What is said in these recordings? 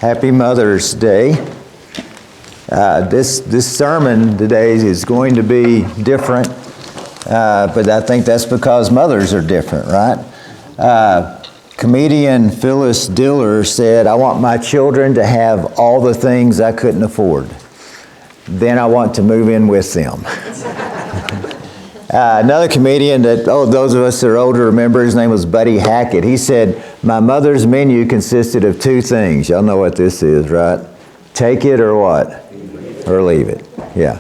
Happy Mother's Day. This sermon today is going to be different, but I think that's because mothers are different, right? Comedian Phyllis Diller said, "I want my children to have all the things I couldn't afford. Then I want to move in with them." Another comedian that, those of us that are older remember, his name was Buddy Hackett. He said, "My mother's menu consisted of two things." Y'all know what this is, right? Take it or what? Or leave it. Yeah.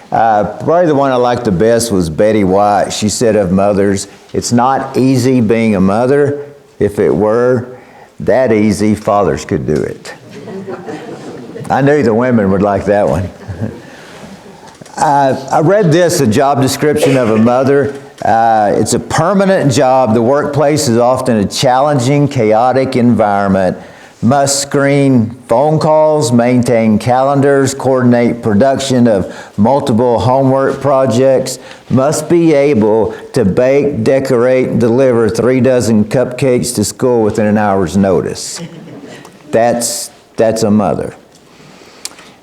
Probably the one I liked the best was Betty White. She said of mothers, "It's not easy being a mother. If it were that easy, fathers could do it." I knew the women would like that one. I read this, a job description of a mother. It's a permanent job. The workplace is often a challenging, chaotic environment. Must screen phone calls, maintain calendars, coordinate production of multiple homework projects. Must be able to bake, decorate, and deliver 3 dozen cupcakes to school within an hour's notice. That's a mother.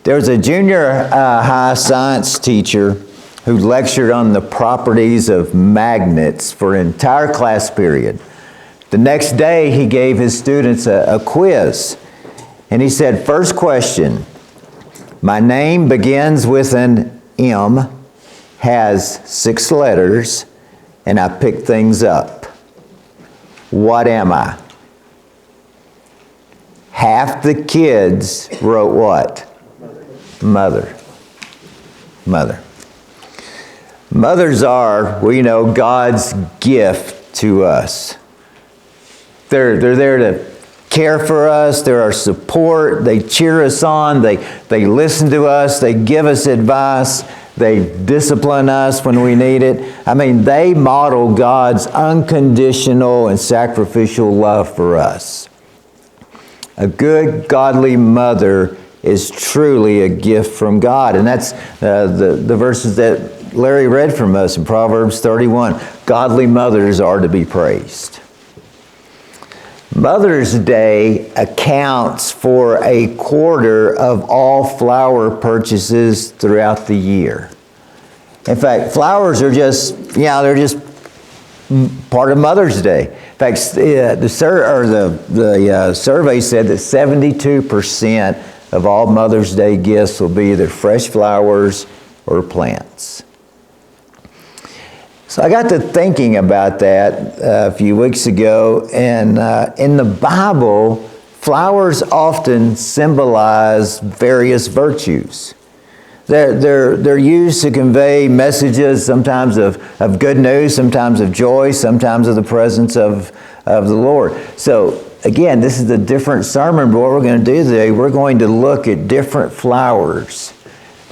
There was a junior high science teacher who lectured on the properties of magnets for an entire class period. The next day, he gave his students a quiz. And he said, "First question, my name begins with an M, has 6 letters, and I pick things up. What am I?" Half the kids wrote what? Mother. Mother. Mothers are, God's gift to us. They're there to care for us. They're our support. They cheer us on. They listen to us. They give us advice. They discipline us when we need it. They model God's unconditional and sacrificial love for us. A good, godly mother is truly a gift from God. And that's the verses that Larry read from us in Proverbs 31. Godly mothers are to be praised. Mother's Day accounts for 1/4 of all flower purchases throughout the year. In fact, flowers are they're just part of Mother's Day. In fact, the survey said that 72% of all Mother's Day gifts will be either fresh flowers or plants. So I got to thinking about that a few weeks ago, and in the Bible, flowers often symbolize various virtues. They're used to convey messages, sometimes of good news, sometimes of joy, sometimes of the presence of the Lord. So again, this is a different sermon, but what we're going to do today, we're going to look at different flowers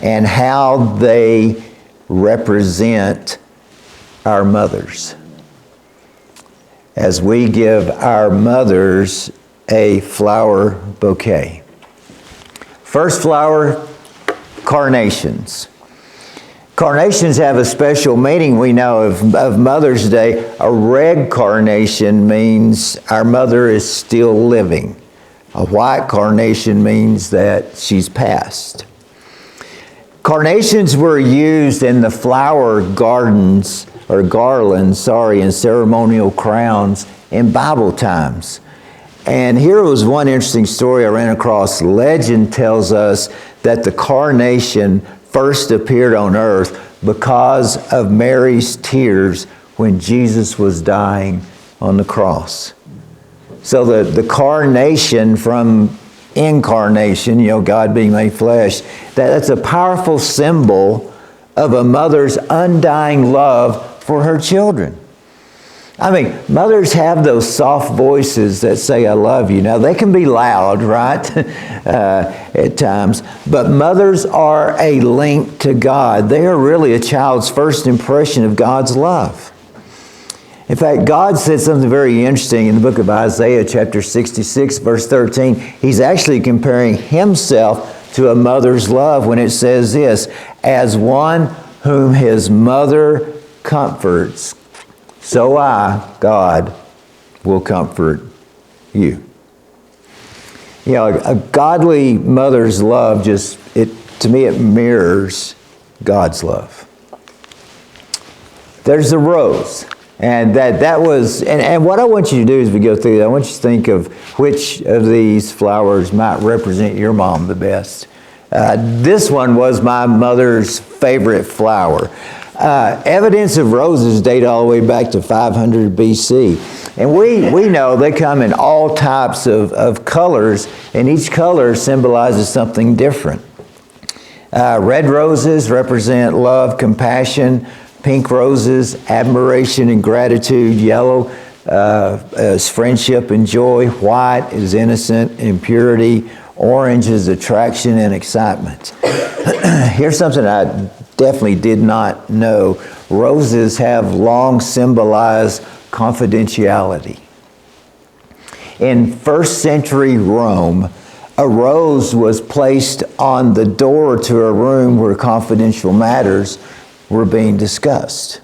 and how they represent our mothers, as we give our mothers a flower bouquet. First flower, carnations. Carnations have a special meaning, we know, of Mother's Day. A red carnation means our mother is still living. A white carnation means that she's passed. Carnations were used in the flower gardens or garlands, and ceremonial crowns in Bible times. And here was one interesting story I ran across. Legend tells us that the carnation first appeared on earth because of Mary's tears when Jesus was dying on the cross. So the carnation from incarnation, God being made flesh, that's a powerful symbol of a mother's undying love for her children. Mothers have those soft voices that say, "I love you." Now, they can be loud, right? At times. But mothers are a link to God. They are really a child's first impression of God's love. In fact, God said something very interesting in the book of Isaiah, chapter 66, verse 13. He's actually comparing himself to a mother's love when it says this, "As one whom his mother comforts, so I, God, will comfort you." You know, a godly mother's love to me, it mirrors God's love. There's the rose. And that was, and what I want you to do as we go through that, I want you to think of which of these flowers might represent your mom the best. This one was my mother's favorite flower. Evidence of roses date all the way back to 500 BC. And we know they come in all types of colors, and each color symbolizes something different. Red roses represent love, compassion. Pink roses, admiration and gratitude. Yellow is friendship and joy. White is innocent and purity. Orange is attraction and excitement. Here's something I definitely did not know. Roses have long symbolized confidentiality. In first century Rome, a rose was placed on the door to a room where confidential matters were being discussed.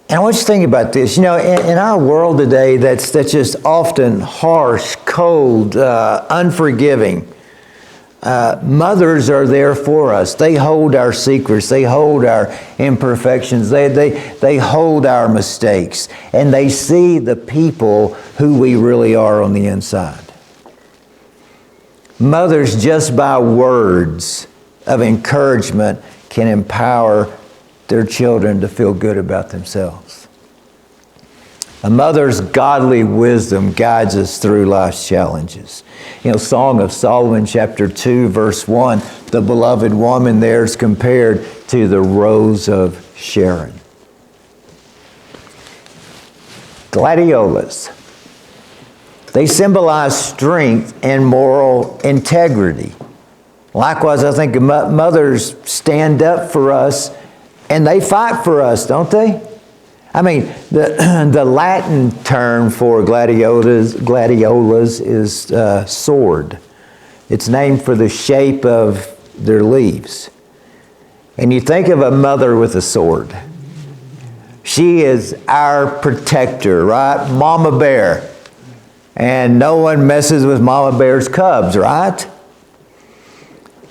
And I want you to think about this. You know, in our world today, that's just often harsh, cold, unforgiving. Mothers are there for us. They hold our secrets. They hold our imperfections. They hold our mistakes. And they see the people who we really are on the inside. Mothers, just by words of encouragement, can empower their children to feel good about themselves. A mother's godly wisdom guides us through life's challenges. You know, Song of Solomon, chapter 2, verse 1, the beloved woman there is compared to the rose of Sharon. Gladiolas. They symbolize strength and moral integrity. Likewise, I think mothers stand up for us and they fight for us, don't they? I mean, the Latin term for gladiolas is sword. It's named for the shape of their leaves. And you think of a mother with a sword. She is our protector, right? Mama Bear. And no one messes with Mama Bear's cubs, right?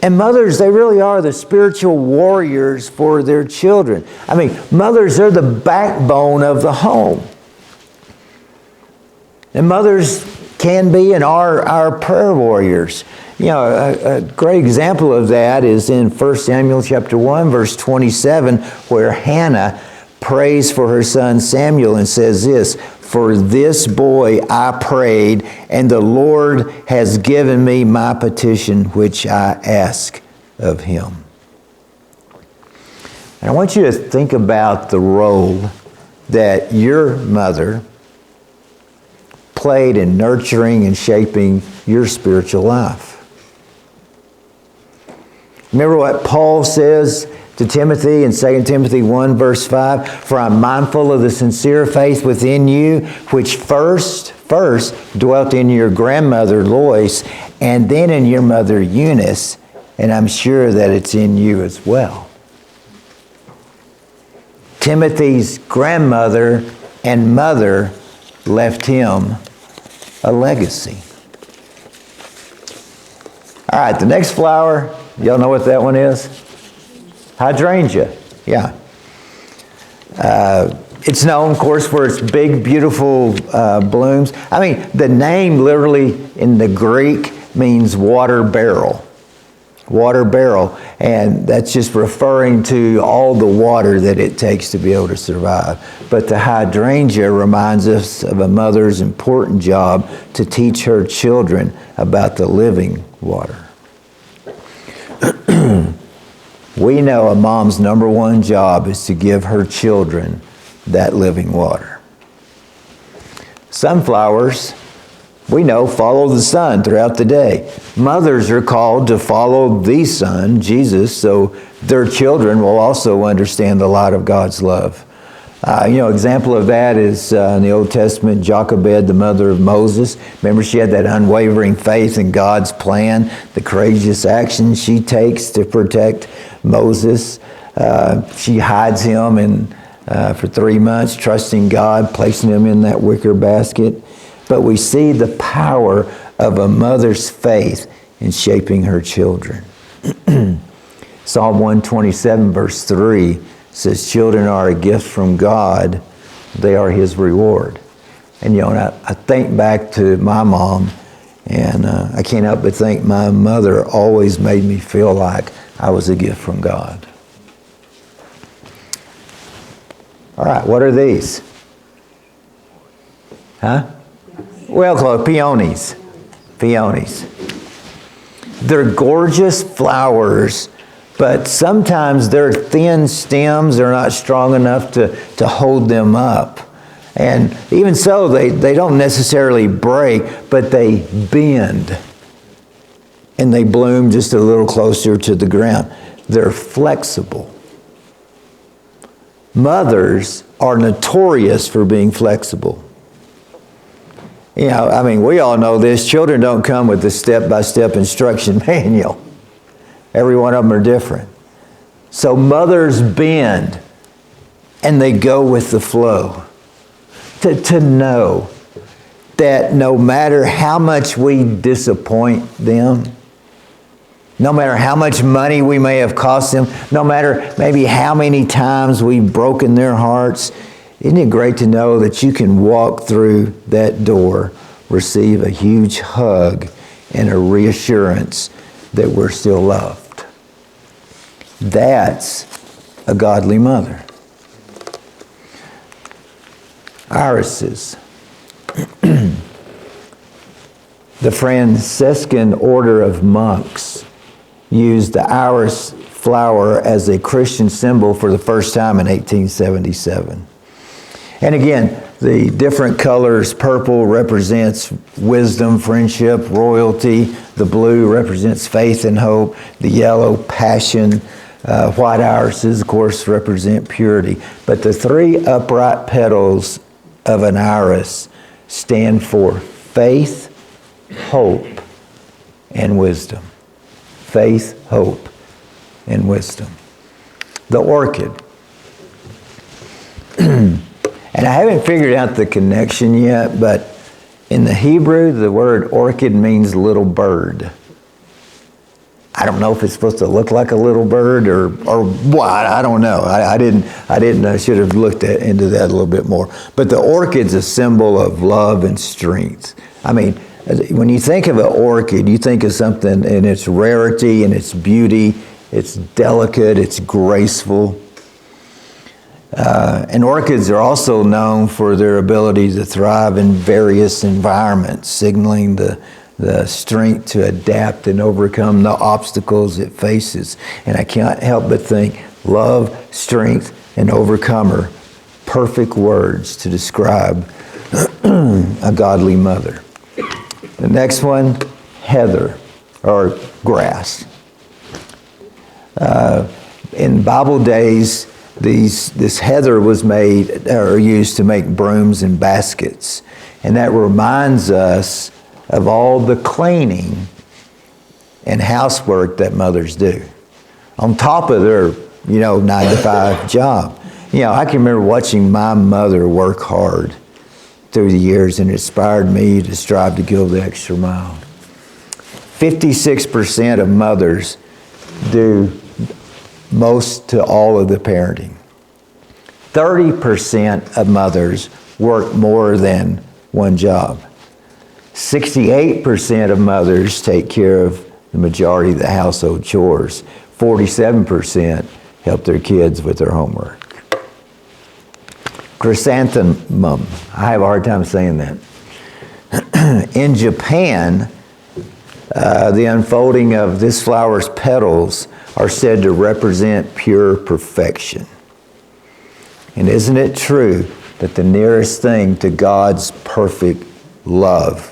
And mothers, they really are the spiritual warriors for their children. I mean, mothers are the backbone of the home. And mothers can be and are our prayer warriors. You know, a great example of that is in 1 Samuel chapter 1, verse 27, where Hannah prays for her son Samuel and says this, "For this boy I prayed, and the Lord has given me my petition which I ask of him." And I want you to think about the role that your mother played in nurturing and shaping your spiritual life. Remember what Paul says to Timothy in 2 Timothy 1 verse 5, "For I'm mindful of the sincere faith within you, which first dwelt in your grandmother Lois, and then in your mother Eunice, and I'm sure that it's in you as well." Timothy's grandmother and mother left him a legacy. All right, the next flower, y'all know what that one is? Hydrangea, yeah. It's known, of course, for its big, beautiful blooms. I mean, the name literally in the Greek means water barrel. Water barrel. And that's just referring to all the water that it takes to be able to survive. But the hydrangea reminds us of a mother's important job to teach her children about the living water. We know a mom's number one job is to give her children that living water. Sunflowers, we know, follow the sun throughout the day. Mothers are called to follow the Son, Jesus, so their children will also understand the light of God's love. Example of that is in the Old Testament, Jochebed, the mother of Moses. Remember, she had that unwavering faith in God's plan, the courageous action she takes to protect Moses. She hides him for 3 months, trusting God, placing him in that wicker basket. But we see the power of a mother's faith in shaping her children. Psalm 127 verse 3 says, children are a gift from God. They are His reward. And I think back to my mom, and I can't help but think my mother always made me feel like I was a gift from God. All right, what are these? Huh? Well, close. Peonies. Peonies. They're gorgeous flowers, but sometimes their thin stems are not strong enough to hold them up. And even so, they don't necessarily break, but they bend. And they bloom just a little closer to the ground. They're flexible. Mothers are notorious for being flexible. We all know this. Children don't come with a step-by-step instruction manual. Every one of them are different. So mothers bend, and they go with the flow. To know that no matter how much we disappoint them, no matter how much money we may have cost them, no matter maybe how many times we've broken their hearts, isn't it great to know that you can walk through that door, receive a huge hug and a reassurance that we're still loved? That's a godly mother. Irises. The Franciscan order of monks used the iris flower as a Christian symbol for the first time in 1877. And again, the different colors, purple represents wisdom, friendship, royalty. The blue represents faith and hope. The yellow, passion. White irises, of course, represent purity. But the three upright petals of an iris stand for faith, hope, and wisdom. Faith, hope, and wisdom. The orchid. And I haven't figured out the connection yet, but in the Hebrew, the word orchid means little bird. I don't know if it's supposed to look like a little bird or what. I don't know. I didn't. I should have looked into that a little bit more. But the orchid's a symbol of love and strength. I mean, when you think of an orchid, you think of something in its rarity and its beauty. It's delicate. It's graceful. And orchids are also known for their ability to thrive in various environments, signaling the strength to adapt and overcome the obstacles it faces. And I can't help but think love, strength, and overcomer, perfect words to describe a godly mother. The next one, heather, or grass. In Bible days, this heather was made or used to make brooms and baskets. And that reminds us of all the cleaning and housework that mothers do on top of their 9-to-5 job. I can remember watching my mother work hard through the years, and it inspired me to strive to go the extra mile. 56% of mothers do most to all of the parenting. 30% of mothers work more than one job. 68% of mothers take care of the majority of the household chores. 47% help their kids with their homework. Chrysanthemum. I have a hard time saying that. In Japan, the unfolding of this flower's petals are said to represent pure perfection. And isn't it true that the nearest thing to God's perfect love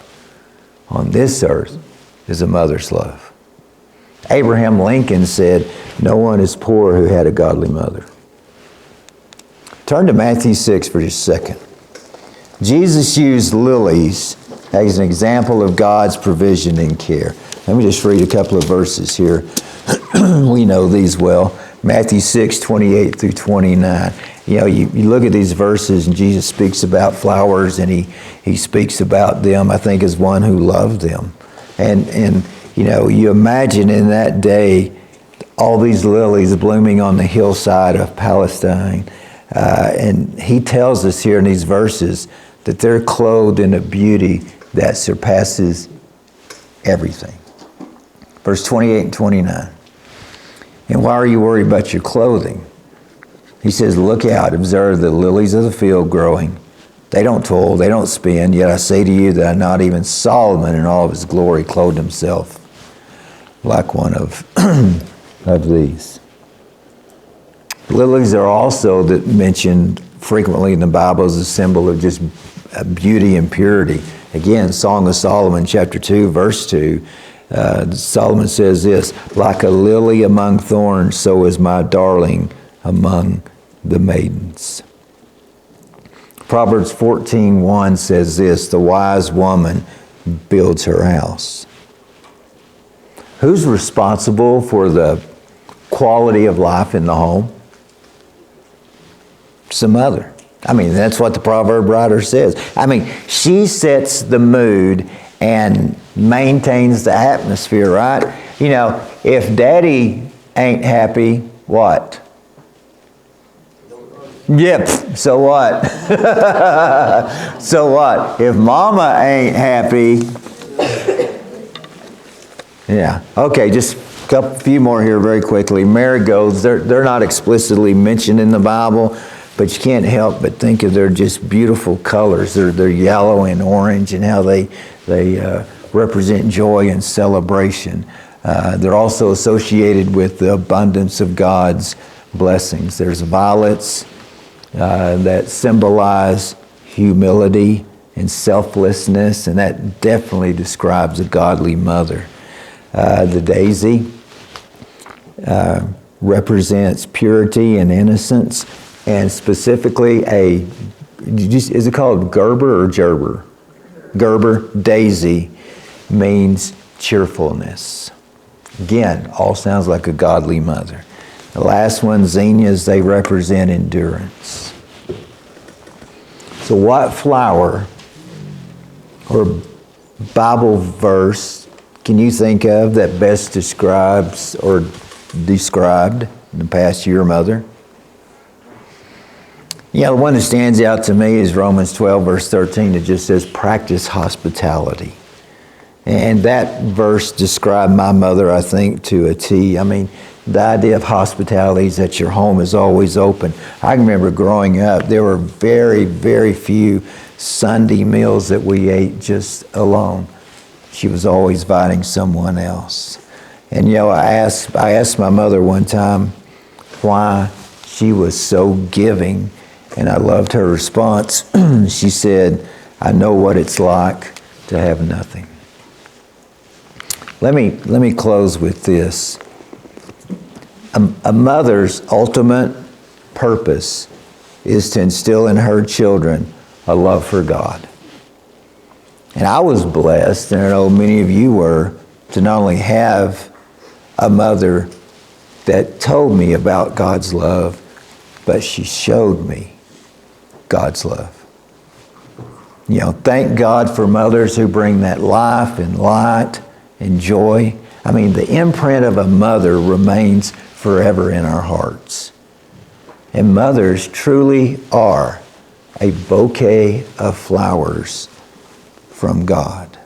on this earth is a mother's love? Abraham Lincoln said, "No one is poor who had a godly mother." Turn to Matthew 6 for just a second. Jesus used lilies as an example of God's provision and care. Let me just read a couple of verses here. We know these well. Matthew 6, 28 through 29. You look at these verses and Jesus speaks about flowers, and he speaks about them, I think, as one who loved them. And you know, you imagine in that day, all these lilies blooming on the hillside of Palestine. And he tells us here in these verses that they're clothed in a beauty that surpasses everything. Verse 28 and 29. And why are you worried about your clothing? He says, look out, observe the lilies of the field growing. They don't toil, they don't spin, yet I say to you that not even Solomon in all of his glory clothed himself like one of, of these. Lilies are also mentioned frequently in the Bible as a symbol of just beauty and purity. Again, Song of Solomon, chapter 2, verse 2, Solomon says this, like a lily among thorns, so is my darling among the maidens. Proverbs 14:1 says this, the wise woman builds her house. Who's responsible for the quality of life in the home? It's the mother. I mean, that's what the proverb writer says. I mean, she sets the mood and maintains the atmosphere, right? You know, if daddy ain't happy, what? Yep, so what? So what? If mama ain't happy, yeah. Okay, just a few more here very quickly. Marigolds, they're not explicitly mentioned in the Bible, but you can't help but think of their just beautiful colors. They're yellow and orange, and how they represent joy and celebration. They're also associated with the abundance of God's blessings. There's violets that symbolize humility and selflessness, and that definitely describes a godly mother. The daisy represents purity and innocence, and specifically is it called Gerber or Gerber? Gerber daisy means cheerfulness. Again, all sounds like a godly mother. The last one, zinnias, they represent endurance. So what flower or Bible verse can you think of that best describes or described in the past your mother? Yeah, the one that stands out to me is Romans 12, verse 13. It just says, practice hospitality. And that verse described my mother, I think, to a T. I mean, the idea of hospitality is that your home is always open. I remember growing up, there were very, very few Sunday meals that we ate just alone. She was always inviting someone else. And you know, I asked my mother one time why she was so giving, and I loved her response. She said, I know what it's like to have nothing. Let me close with this. A mother's ultimate purpose is to instill in her children a love for God. And I was blessed, and I know many of you were, to not only have a mother that told me about God's love, but she showed me God's love. You know, thank God for mothers who bring that life and light and joy. I mean, the imprint of a mother remains forever in our hearts. And mothers truly are a bouquet of flowers from God.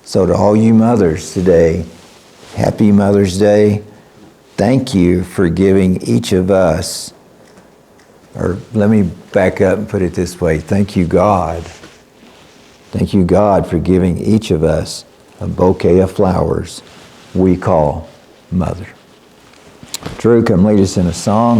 So to all you mothers today, happy Mother's Day. Thank you for giving each of us, or let me back up and put it this way. Thank you, God. Thank you, God, for giving each of us a bouquet of flowers we call Mother. Drew, come lead us in a song.